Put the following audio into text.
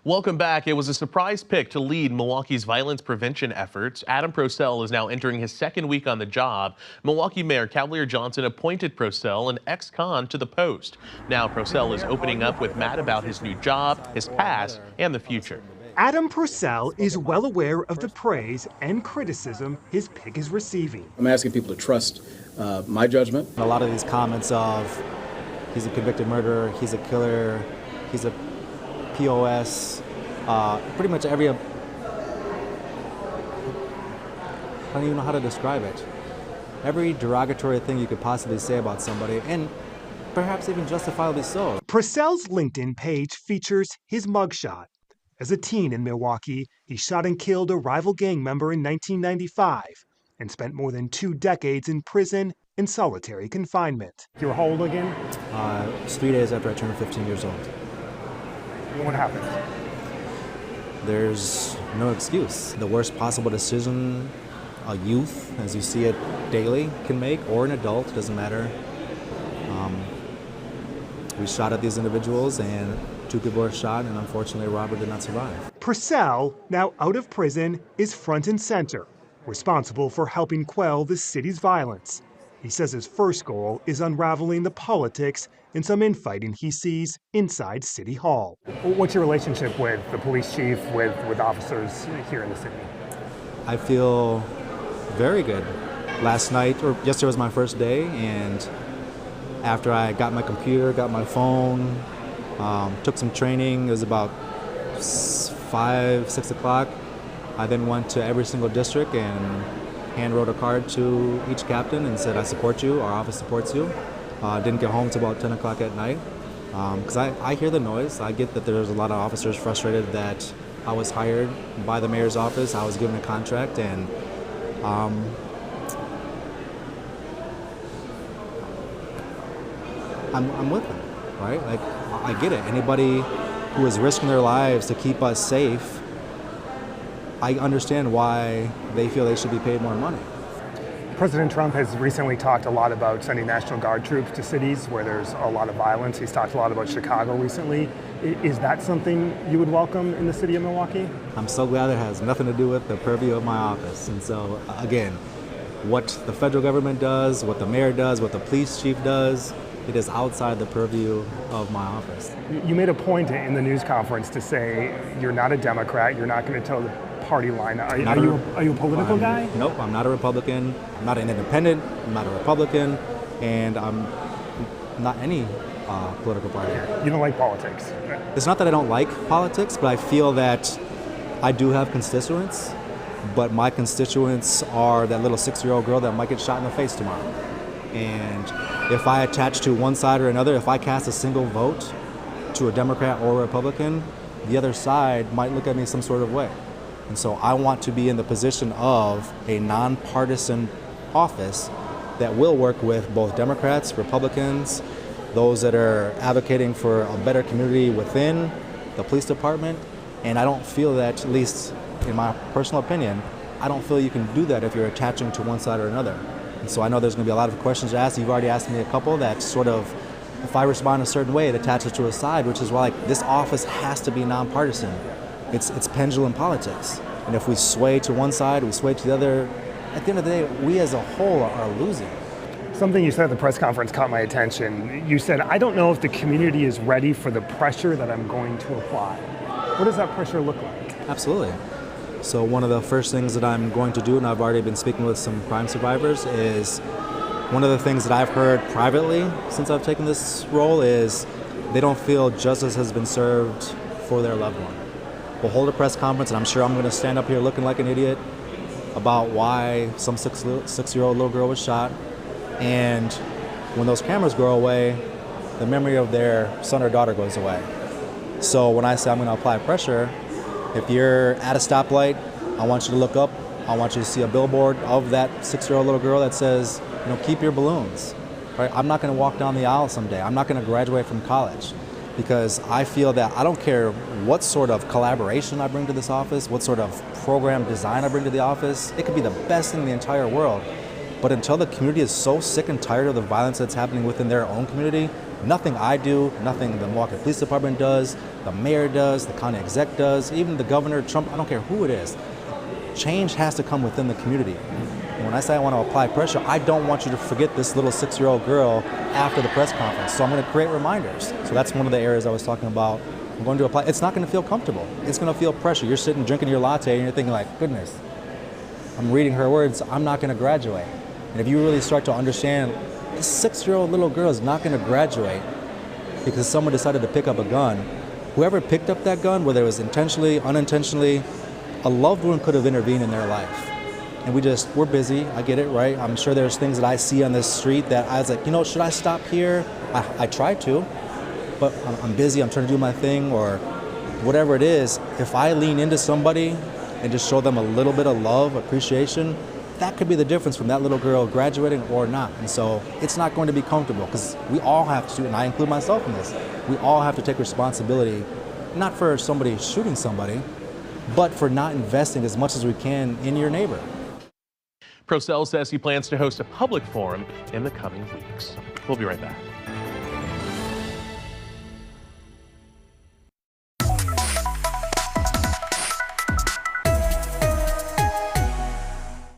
Welcome back. It was a surprise pick to lead Milwaukee's violence prevention efforts. Adam Procell is now entering his second week on the job. Milwaukee Mayor Cavalier Johnson appointed Procell, an ex-con, to the post. Now Procell is opening up with Matt about his new job, his past, and the future. Adam Procell is well aware of the praise and criticism his pick is receiving. I'm asking people to trust my judgment. A lot of these comments of he's a convicted murderer, he's a killer, he's a POS, pretty much every, I don't even know how to describe it. Every derogatory thing you could possibly say about somebody, and perhaps even justifiably so. Procell's LinkedIn page features his mugshot. As a teen in Milwaukee, he shot and killed a rival gang member in 1995 and spent more than 2 decades in prison in solitary confinement. You were how old again? It was 3 days after I turned 15 years old. What happened? There's no excuse. The worst possible decision a youth, as you see it daily, can make, or an adult, doesn't matter. We shot at these individuals and 2 people were shot, and unfortunately Robert did not survive. Procell, now out of prison, is front and center, responsible for helping quell the city's violence. He says his first goal is unraveling the politics in some infighting he sees inside City Hall. What's your relationship with the police chief, with officers here in the city? I feel very good. Last night, or yesterday was my first day, and after I got my computer, got my phone, took some training, it was about 5, 6 o'clock. I then went to every single district and hand wrote a card to each captain and said, I support you, our office supports you. Didn't get home until about 10 o'clock at night. Because I hear the noise. I get that there's a lot of officers frustrated that I was hired by the mayor's office, I was given a contract, and I'm with them, right? Like, I get it. Anybody who is risking their lives to keep us safe, I understand why they feel they should be paid more money. President Trump has recently talked a lot about sending National Guard troops to cities where there's a lot of violence. He's talked a lot about Chicago recently. Is that something you would welcome in the city of Milwaukee? I'm so glad it has nothing to do with the purview of my office. And so, again, what the federal government does, what the mayor does, what the police chief does, it is outside the purview of my office. You made a point in the news conference to say you're not a Democrat, you're not going to toe the party line. Are you a political guy? Nope, I'm not a Republican. I'm not an independent. I'm not a Republican. And I'm not any political party. You don't like politics? It's not that I don't like politics, but I feel that I do have constituents, but my constituents are that little 6-year-old girl that might get shot in the face tomorrow. And if I attach to one side or another, if I cast a single vote to a Democrat or a Republican, the other side might look at me some sort of way. And so I want to be in the position of a nonpartisan office that will work with both Democrats, Republicans, those that are advocating for a better community within the police department. And I don't feel that, at least in my personal opinion, I don't feel you can do that if you're attaching to one side or another. And so I know there's going to be a lot of questions asked. You've already asked me a couple that sort of, if I respond a certain way, it attaches to a side, which is why this office has to be nonpartisan. It's pendulum politics. And if we sway to one side, we sway to the other, at the end of the day, we as a whole are losing. Something you said at the press conference caught my attention. You said, I don't know if the community is ready for the pressure that I'm going to apply. What does that pressure look like? Absolutely. So one of the first things that I'm going to do, and I've already been speaking with some crime survivors, is one of the things that I've heard privately since I've taken this role is they don't feel justice has been served for their loved one. We'll hold a press conference, and I'm sure I'm going to stand up here looking like an idiot about why some 6-year-old little girl was shot. And when those cameras go away, the memory of their son or daughter goes away. So when I say I'm going to apply pressure, if you're at a stoplight, I want you to look up. I want you to see a billboard of that 6-year-old little girl that says, keep your balloons. Right? I'm not going to walk down the aisle someday. I'm not going to graduate from college because I feel that I don't care what sort of collaboration I bring to this office, what sort of program design I bring to the office. It could be the best thing in the entire world. But until the community is so sick and tired of the violence that's happening within their own community, Nothing I do, nothing the Milwaukee Police Department does, the mayor does, the county exec does, even the governor, Trump, I don't care who it is. Change has to come within the community. And when I say I want to apply pressure, I don't want you to forget this little 6-year-old girl after the press conference. So I'm going to create reminders. So that's one of the areas I was talking about. I'm going to apply. It's not going to feel comfortable. It's going to feel pressure. You're sitting drinking your latte and you're thinking like, goodness, I'm reading her words, I'm not going to graduate. And if you really start to understand, this 6-year-old little girl is not going to graduate because someone decided to pick up a gun. Whoever picked up that gun, whether it was intentionally, unintentionally, a loved one could have intervened in their life. And we're busy, I get it, right? I'm sure there's things that I see on this street that I was like, should I stop here? I tried to, but I'm busy, I'm trying to do my thing, or whatever it is. If I lean into somebody and just show them a little bit of love, appreciation, that could be the difference from that little girl graduating or not. And so it's not going to be comfortable because we all have to, and I include myself in this, we all have to take responsibility, not for somebody shooting somebody, but for not investing as much as we can in your neighbor. Procell says he plans to host a public forum in the coming weeks. We'll be right back.